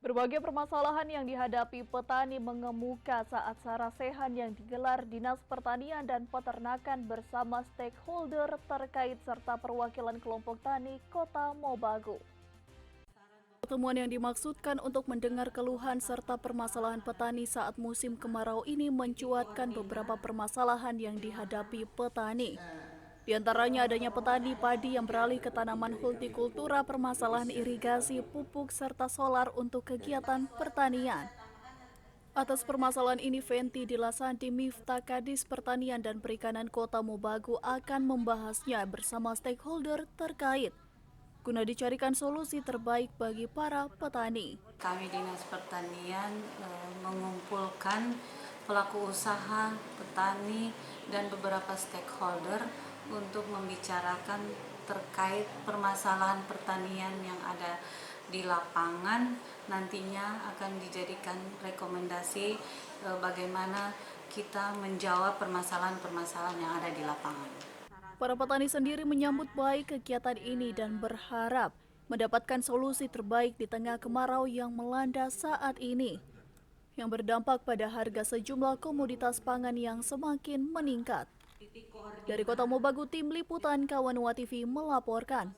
Berbagai permasalahan yang dihadapi petani mengemuka saat sarasehan yang digelar Dinas Pertanian dan Peternakan bersama stakeholder terkait serta perwakilan kelompok tani Kota Mobagu. Pertemuan yang dimaksudkan untuk mendengar keluhan serta permasalahan petani saat musim kemarau ini mencuatkan beberapa permasalahan yang dihadapi petani. Di antaranya adanya petani padi yang beralih ke tanaman hortikultura, permasalahan irigasi, pupuk, serta solar untuk kegiatan pertanian. Atas permasalahan ini, Venti Dilasanti Miftah Kadis Pertanian dan Perikanan Kota Mobagu akan membahasnya bersama stakeholder terkait, guna dicarikan solusi terbaik bagi para petani. Kami Dinas Pertanian mengumpulkan pelaku usaha, petani, dan beberapa stakeholder untuk membicarakan terkait permasalahan pertanian yang ada di lapangan. Nantinya akan dijadikan rekomendasi bagaimana kita menjawab permasalahan-permasalahan yang ada di lapangan. Para petani sendiri menyambut baik kegiatan ini dan berharap mendapatkan solusi terbaik di tengah kemarau yang melanda saat ini, yang berdampak pada harga sejumlah komoditas pangan yang semakin meningkat. Dari Kota Mobagu, tim liputan Kawanua TV melaporkan.